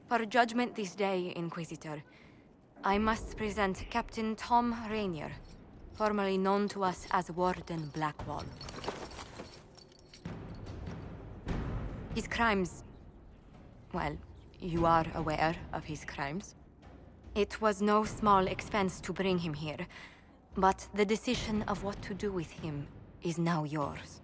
For judgment this day, Inquisitor, I must present Captain Tom Rainier, formerly known to us as Warden Blackwall. His crimes... well, you are aware of his crimes. It was no small expense to bring him here, but the decision of what to do with him is now yours.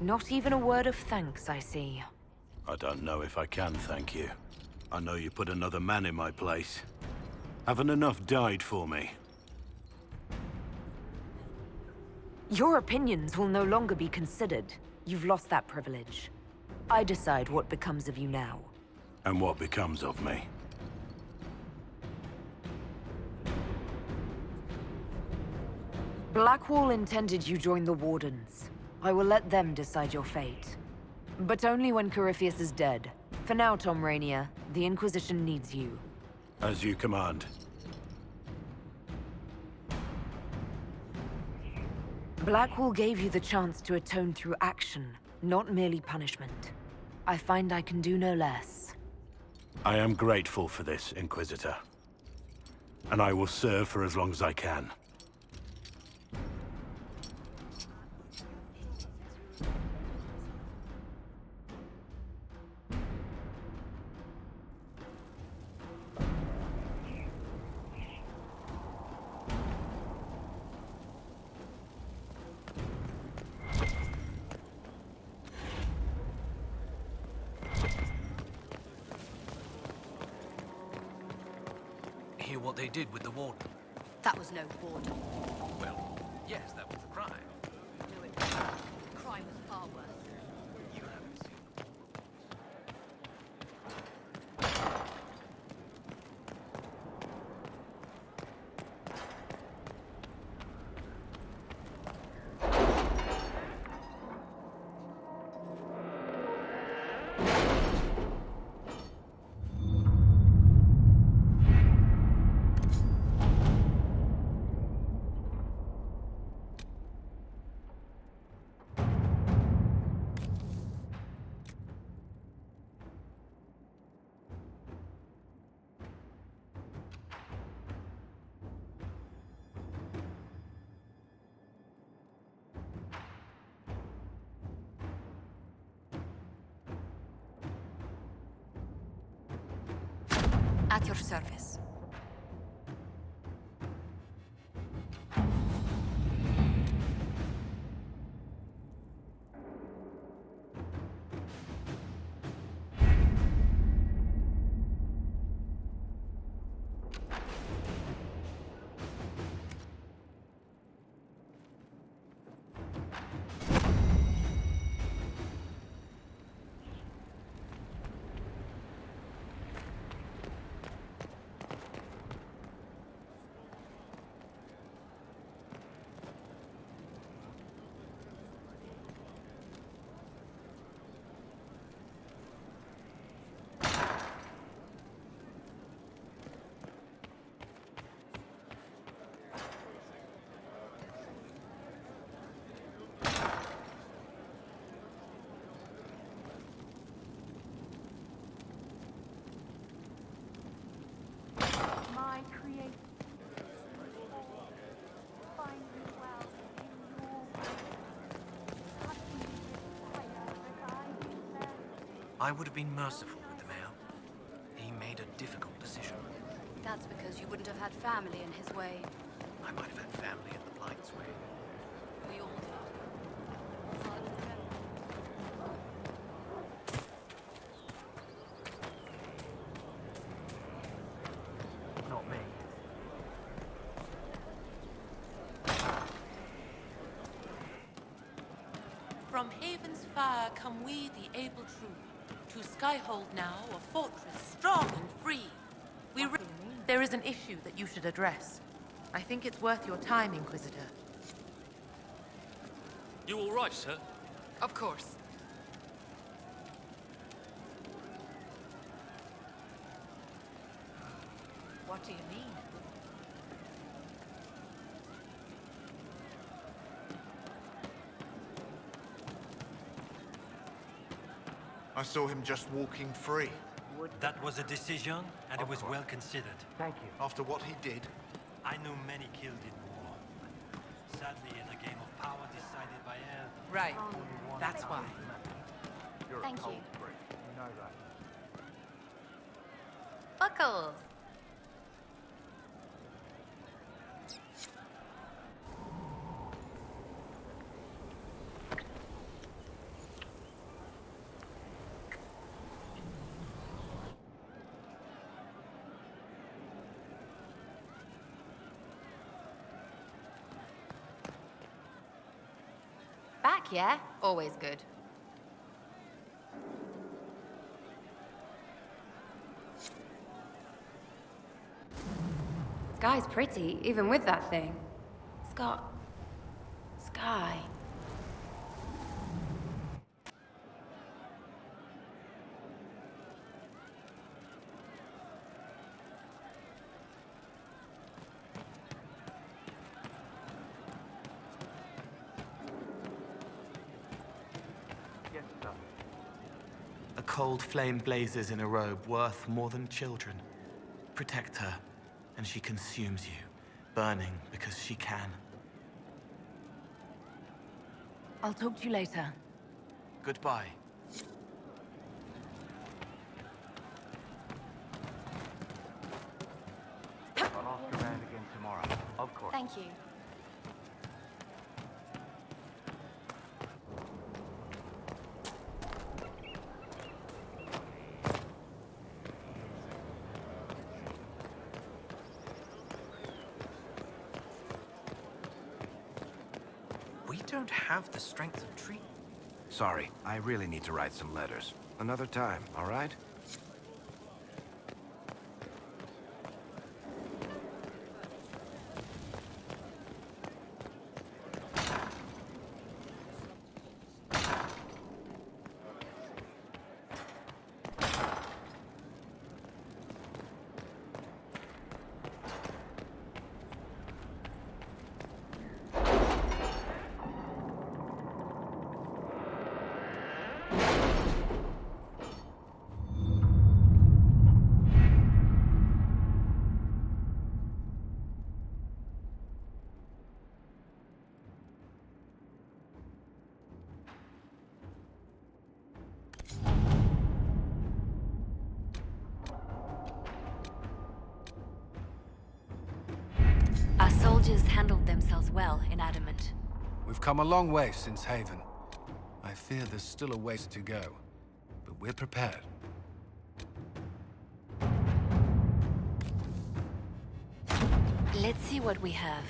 Not even a word of thanks, I see. I don't know if I can thank you. I know you put another man in my place. Haven't enough died for me. Your opinions will no longer be considered. You've lost that privilege. I decide what becomes of you now. And what becomes of me. Blackwall intended you join the Wardens. I will let them decide your fate. But only when Corypheus is dead. For now, Tom Rainier, the Inquisition needs you. As you command. Blackwall gave you the chance to atone through action, not merely punishment. I find I can do no less. I am grateful for this, Inquisitor. And I will serve for as long as I can. Hear what they did with the Warden? That was no warden. Well, yes, that was the crime. Do it. The crime was far worse. You haven't seen the At your service. I would have been merciful with the mayor. He made a difficult decision. That's because you wouldn't have had family in his way. I might have had family in the Blight's way. We all do. Not me. From Haven's fire come we, the able true, to Skyhold now, a fortress strong and free. There is an issue that you should address. I think it's worth your time, Inquisitor. You all right, sir? Of course. What do you mean? I saw him just walking free. That was a decision, and it was well considered. Thank you. After what he did, I know many killed in war. Sadly, in a game of power decided by elders. Right. That's why. Thank you. You know that. Buckles! Back, yeah? Always good. Sky's pretty, even with that thing. Scott. Sky. Yes, sir. A cold flame blazes in a robe worth more than children. Protect her, and she consumes you, burning because she can. I'll talk to you later. Goodbye. I'll ask around again tomorrow. Of course. Thank you. We don't have the strength of tree. Sorry, I really need to write some letters. Another time, all right? Our soldiers handled themselves well in Adamant. We've come a long way since Haven. I fear there's still a ways to go, but we're prepared. Let's see what we have.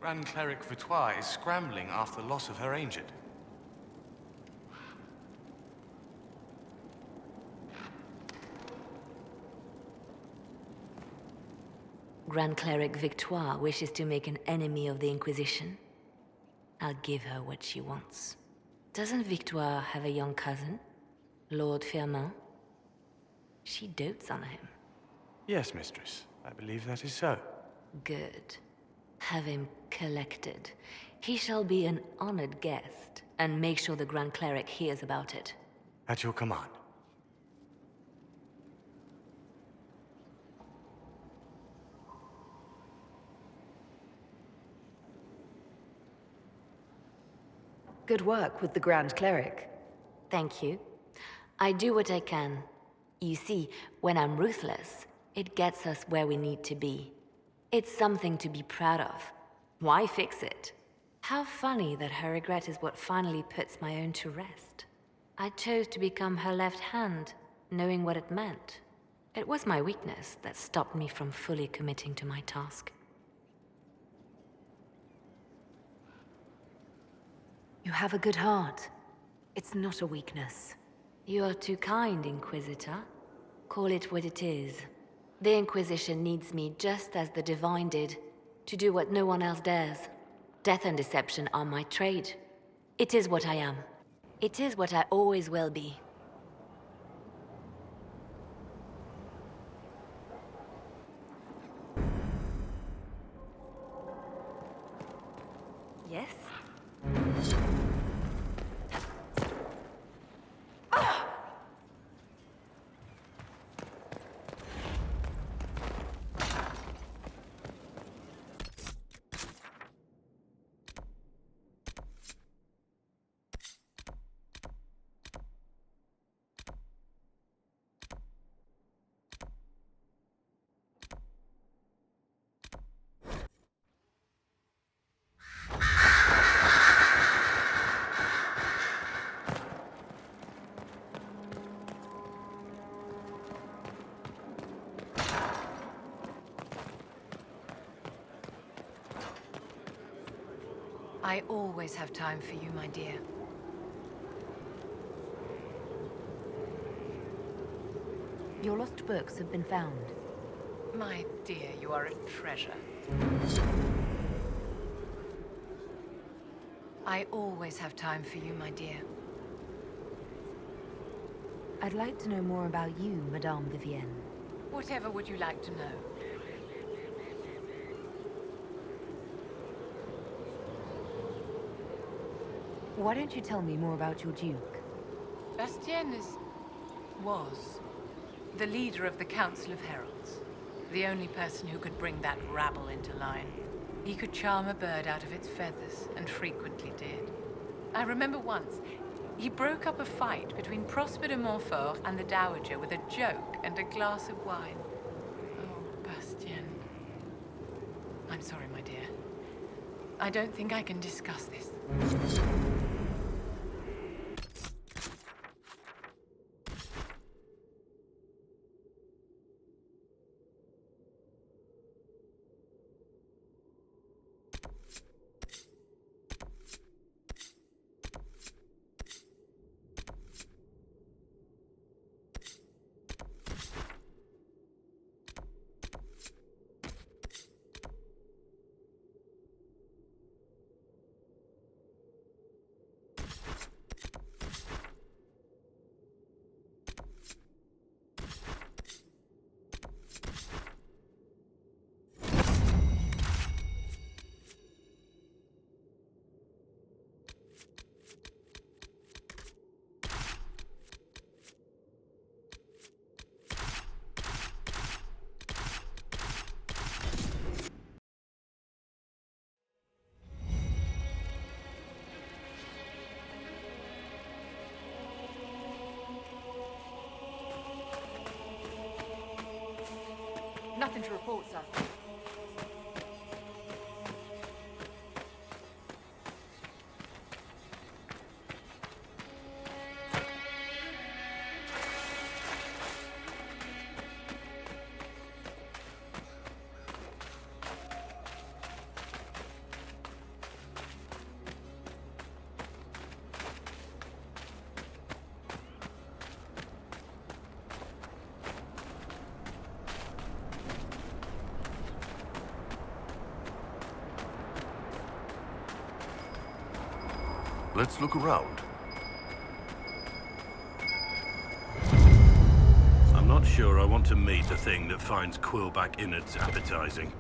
Grand Cleric Vitois is scrambling after the loss of her Ancient. Grand Cleric Victoire wishes to make an enemy of the Inquisition. I'll give her what she wants. Doesn't Victoire have a young cousin? Lord Firmin? She dotes on him. Yes, mistress. I believe that is so. Good. Have him collected. He shall be an honored guest, and make sure the Grand Cleric hears about it. At your command. Good work with the Grand Cleric. Thank you. I do what I can. You see, when I'm ruthless, it gets us where we need to be. It's something to be proud of. Why fix it? How funny that her regret is what finally puts my own to rest. I chose to become her left hand, knowing what it meant. It was my weakness that stopped me from fully committing to my task. You have a good heart. It's not a weakness. You are too kind, Inquisitor. Call it what it is. The Inquisition needs me just as the Divine did, to do what no one else dares. Death and deception are my trade. It is what I am. It is what I always will be. Yes? I always have time for you, my dear. Your lost books have been found. My dear, you are a treasure. I always have time for you, my dear. I'd like to know more about you, Madame Vivienne. Whatever would you like to know? Why don't you tell me more about your Duke? Bastien was the leader of the Council of Heralds. The only person who could bring that rabble into line. He could charm a bird out of its feathers, and frequently did. I remember once, he broke up a fight between Prosper de Montfort and the Dowager with a joke and a glass of wine. Oh, Bastien. I'm sorry, my dear. I don't think I can discuss this. Nothing to report, sir. Let's look around. I'm not sure I want to meet the thing that finds Quillback innards appetizing.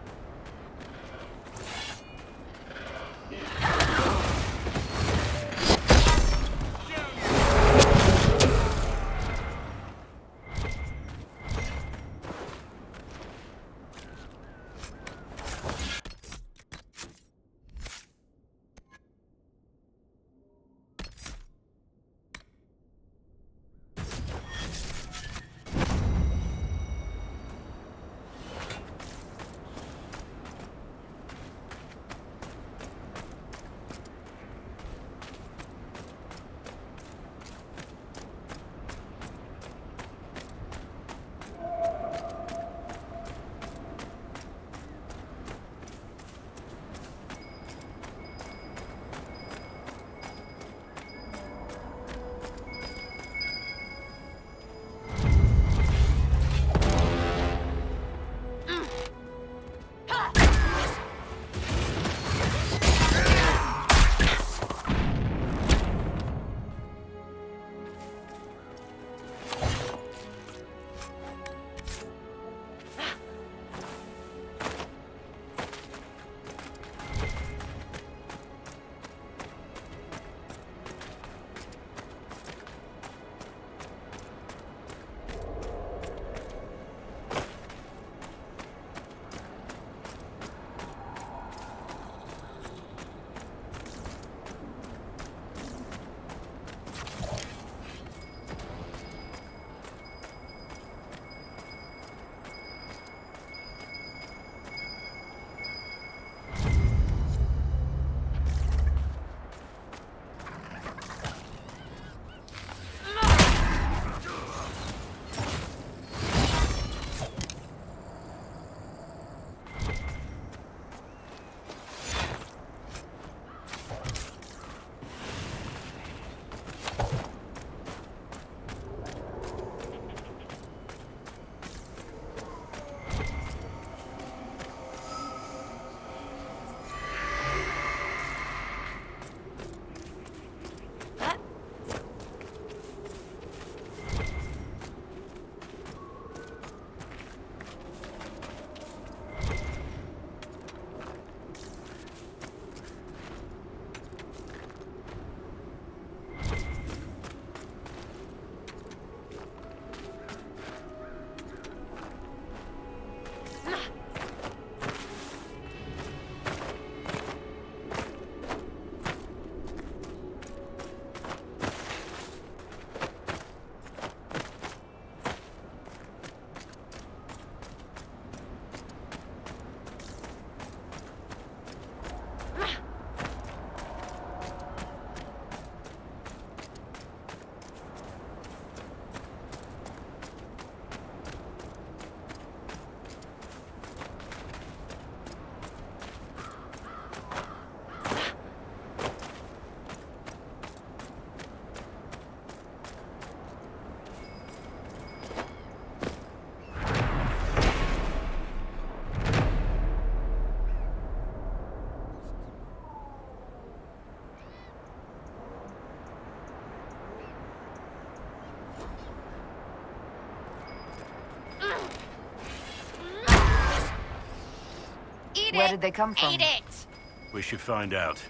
Where did they come from? Eat it! We should find out.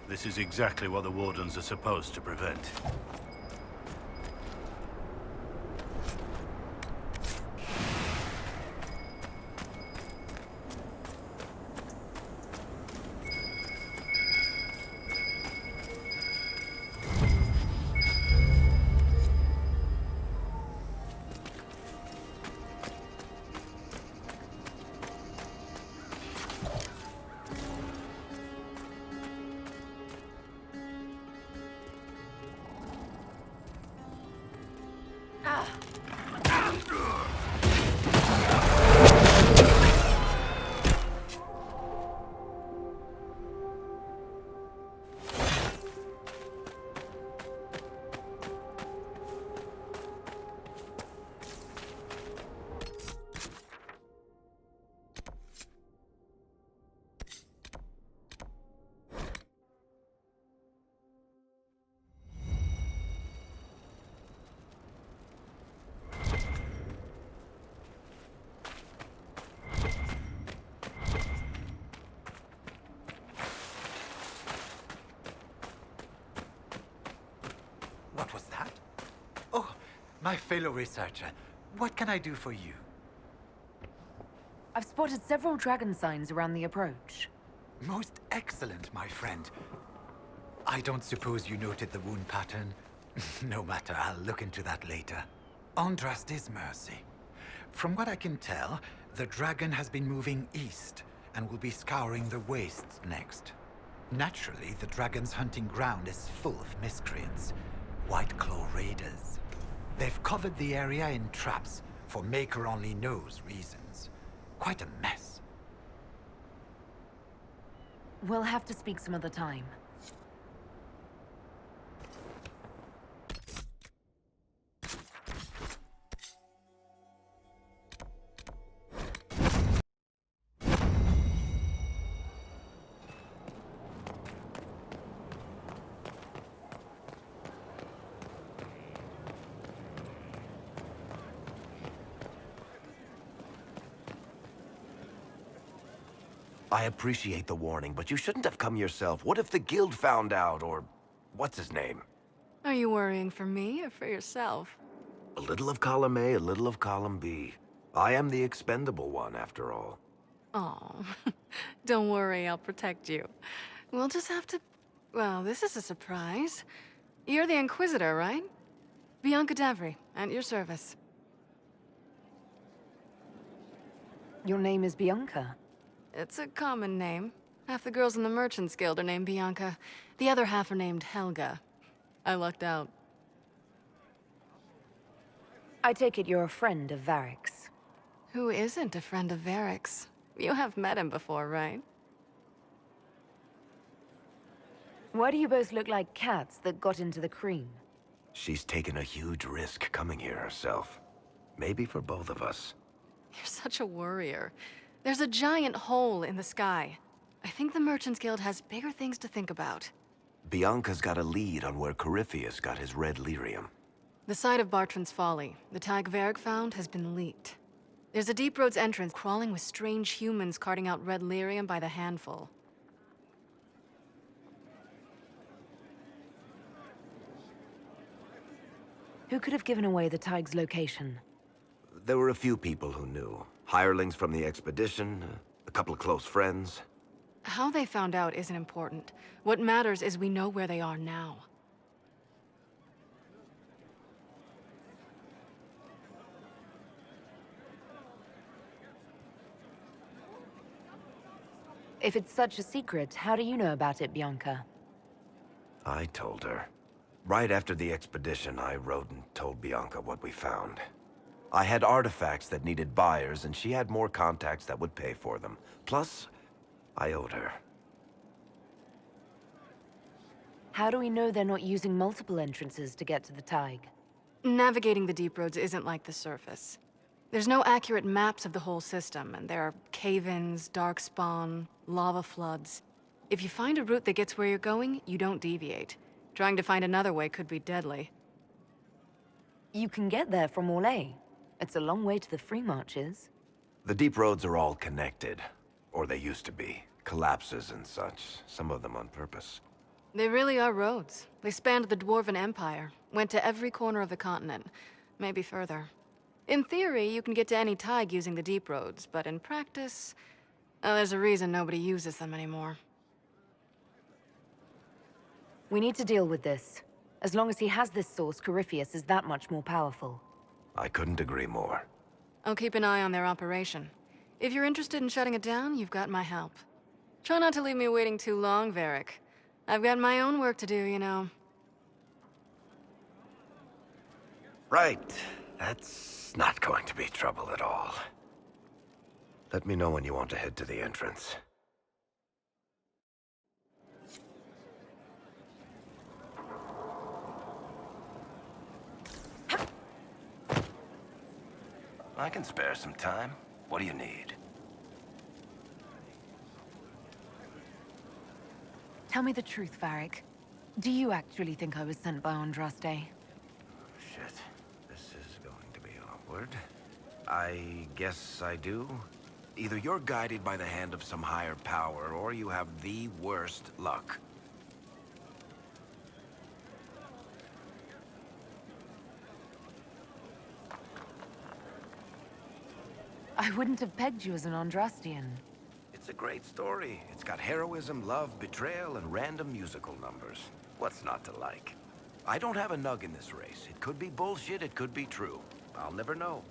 This is exactly what the Wardens are supposed to prevent. What was that? Oh, my fellow researcher. What can I do for you? I've spotted several dragon signs around the approach. Most excellent, my friend. I don't suppose you noted the wound pattern? No matter, I'll look into that later. Andraste's mercy. From what I can tell, the dragon has been moving east and will be scouring the wastes next. Naturally, the dragon's hunting ground is full of miscreants. White Claw raiders. They've covered the area in traps for Maker only knows reasons. Quite a mess. We'll have to speak some other time. I appreciate the warning, but you shouldn't have come yourself. What if the guild found out, or what's his name? Are you worrying for me or for yourself? A little of column A, a little of column B. I am the expendable one, after all. Oh, don't worry, I'll protect you. We'll just have to... Well, this is a surprise. You're the Inquisitor, right? Bianca Davry, at your service. Your name is Bianca. It's a common name. Half the girls in the Merchants Guild are named Bianca. The other half are named Helga. I lucked out. I take it you're a friend of Varric's. Who isn't a friend of Varric's? You have met him before, right? Why do you both look like cats that got into the cream? She's taken a huge risk coming here herself. Maybe for both of us. You're such a worrier. There's a giant hole in the sky. I think the Merchants Guild has bigger things to think about. Bianca's got a lead on where Corypheus got his red lyrium. The site of Bartran's Folly, the tag Varric found, has been leaked. There's a Deep Roads entrance crawling with strange humans carting out red lyrium by the handful. Who could have given away the Tig's location? There were a few people who knew. Hirelings from the expedition, a couple of close friends. How they found out isn't important. What matters is we know where they are now. If it's such a secret, how do you know about it, Bianca? I told her. Right after the expedition, I wrote and told Bianca what we found. I had artifacts that needed buyers, and she had more contacts that would pay for them. Plus, I owed her. How do we know they're not using multiple entrances to get to the Tig? Navigating the Deep Roads isn't like the surface. There's no accurate maps of the whole system, and there are cave-ins, darkspawn, lava floods. If you find a route that gets where you're going, you don't deviate. Trying to find another way could be deadly. You can get there from Orlais. It's a long way to the Free Marches. The deep roads are all connected. Or they used to be. Collapses and such, some of them on purpose. They really are roads. They spanned the Dwarven Empire, went to every corner of the continent, maybe further. In theory, you can get to any tide using the deep roads, but in practice, there's a reason nobody uses them anymore. We need to deal with this. As long as he has this source, Corypheus is that much more powerful. I couldn't agree more. I'll keep an eye on their operation. If you're interested in shutting it down, you've got my help. Try not to leave me waiting too long, Varric. I've got my own work to do, you know. Right. That's not going to be trouble at all. Let me know when you want to head to the entrance. I can spare some time. What do you need? Tell me the truth, Varric. Do you actually think I was sent by Andraste? Shit. This is going to be awkward. I guess I do. Either you're guided by the hand of some higher power, or you have the worst luck. I wouldn't have pegged you as an Andrastian. It's a great story. It's got heroism, love, betrayal, and random musical numbers. What's not to like? I don't have a nug in this race. It could be bullshit, it could be true. I'll never know.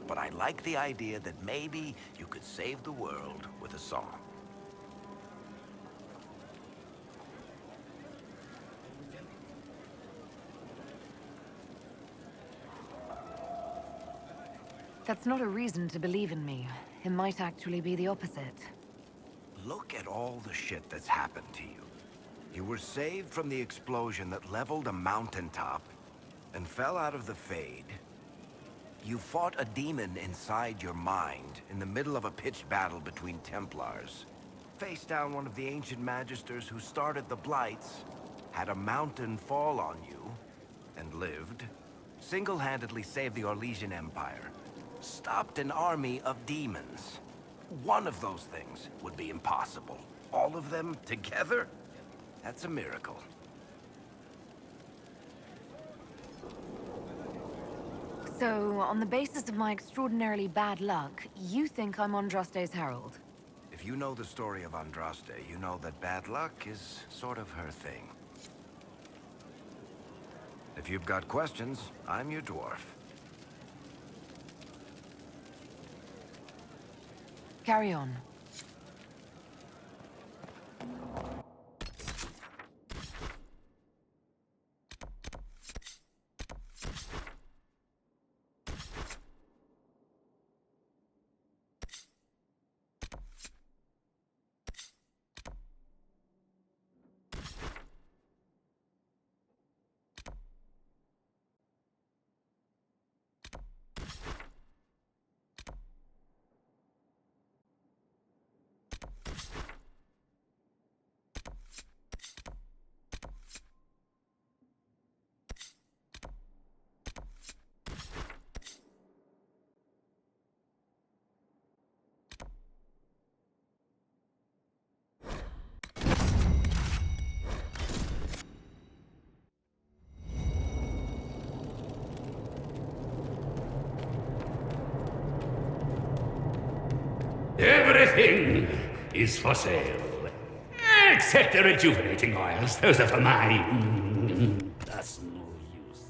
But I like the idea that maybe you could save the world with a song. That's not a reason to believe in me. It might actually be the opposite. Look at all the shit that's happened to you. You were saved from the explosion that leveled a mountaintop and fell out of the Fade. You fought a demon inside your mind in the middle of a pitched battle between Templars. Faced down one of the ancient magisters who started the Blights, had a mountain fall on you, and lived. Single-handedly saved the Orlesian Empire. Stopped an army of demons. One of those things would be impossible. All of them together? That's a miracle. So, on the basis of my extraordinarily bad luck, you think I'm Andraste's herald? If you know the story of Andraste, you know that bad luck is sort of her thing. If you've got questions, I'm your dwarf. Carry on. Everything is for sale. Except the rejuvenating oils. Those are for my personal use.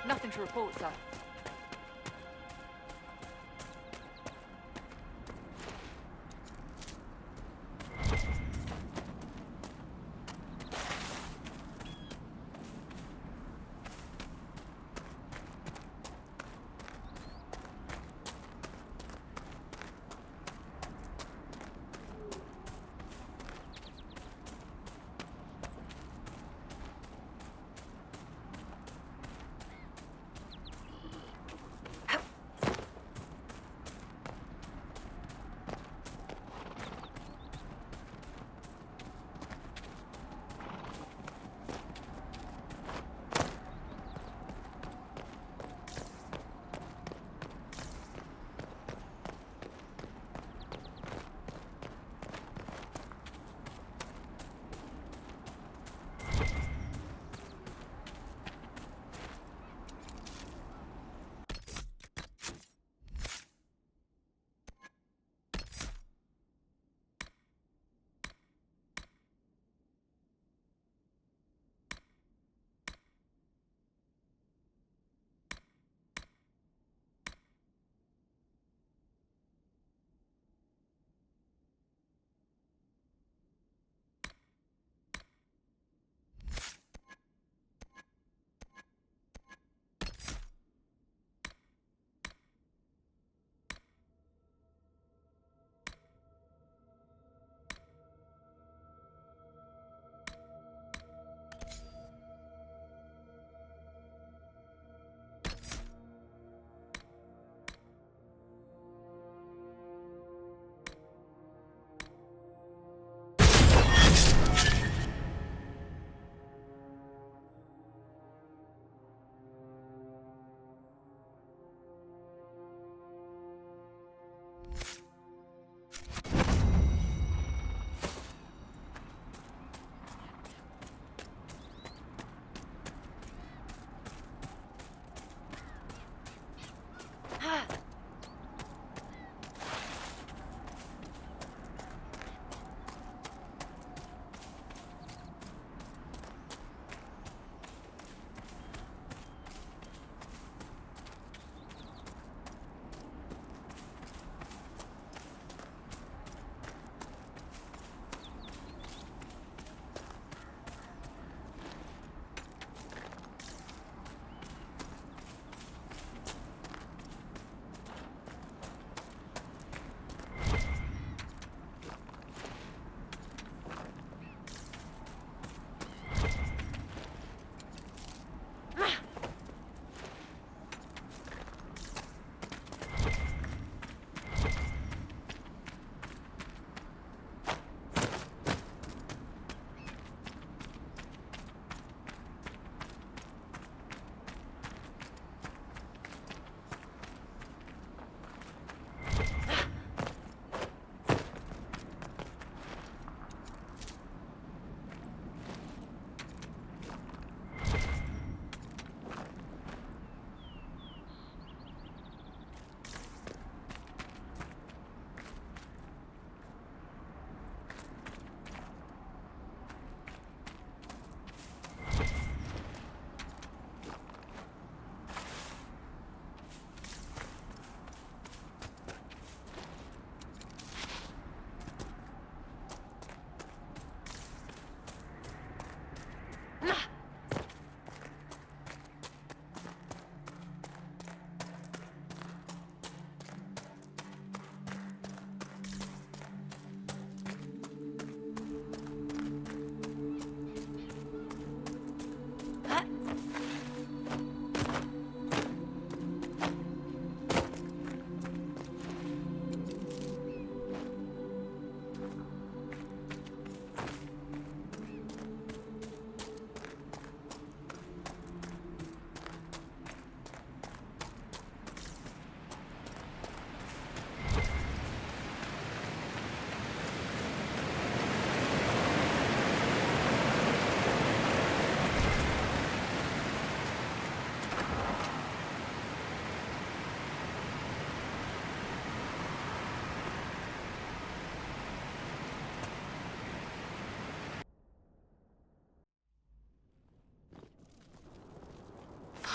Nothing to report, sir.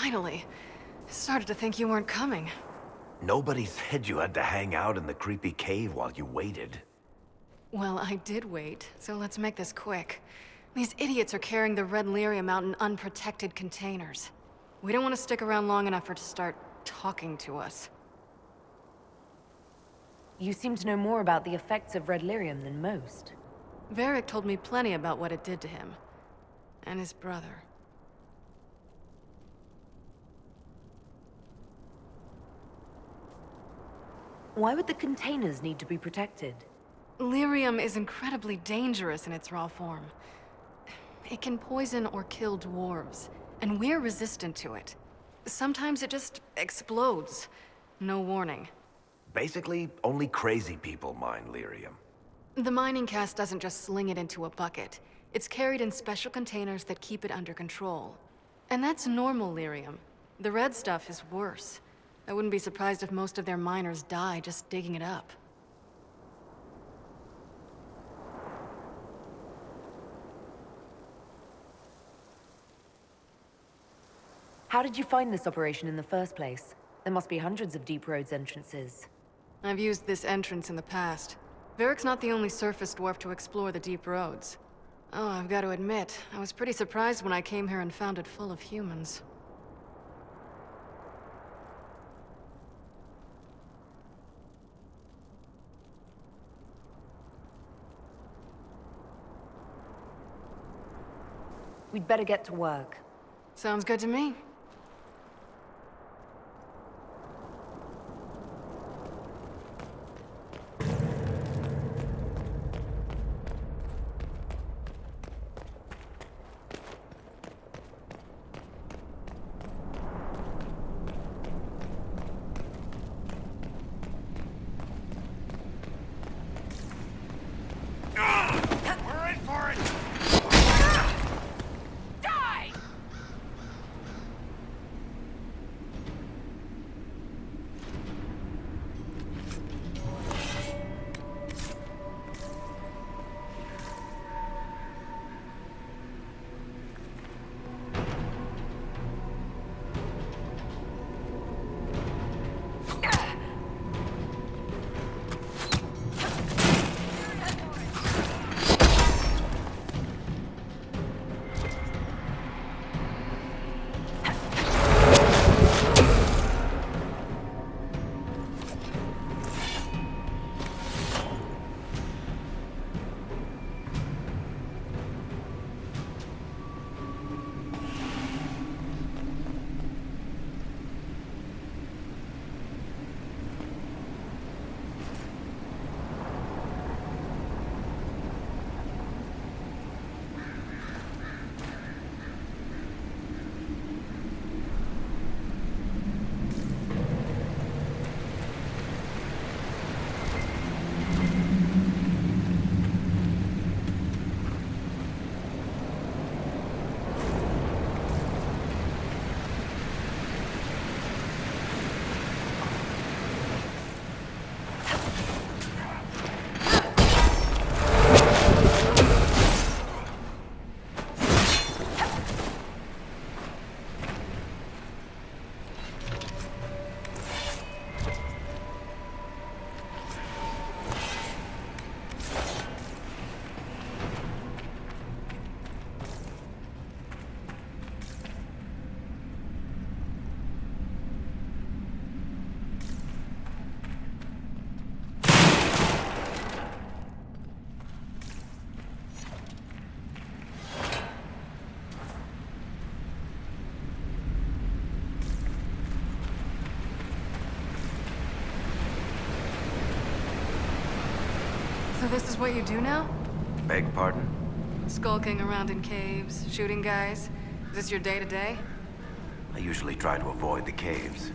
finally. Started to think you weren't coming. Nobody said you had to hang out in the creepy cave while you waited. Well, I did wait, so let's make this quick. These idiots are carrying the red lyrium out in unprotected containers. We don't want to stick around long enough for it to start talking to us. You seem to know more about the effects of red lyrium than most. Varric told me plenty about what it did to him. And his brother. Why would the containers need to be protected? Lyrium is incredibly dangerous in its raw form. It can poison or kill dwarves, and we're resistant to it. Sometimes it just explodes. No warning. Basically, only crazy people mine lyrium. The mining cast doesn't just sling it into a bucket. It's carried in special containers that keep it under control. And that's normal lyrium. The red stuff is worse. I wouldn't be surprised if most of their miners die just digging it up. How did you find this operation in the first place? There must be hundreds of Deep Roads entrances. I've used this entrance in the past. Varric's not the only surface dwarf to explore the Deep Roads. Oh, I've got to admit, I was pretty surprised when I came here and found it full of humans. We'd better get to work. Sounds good to me. We're in for it! Die! So this is what you do now? Beg pardon? Skulking around in caves, shooting guys? Is this your day-to-day? I usually try to avoid the caves.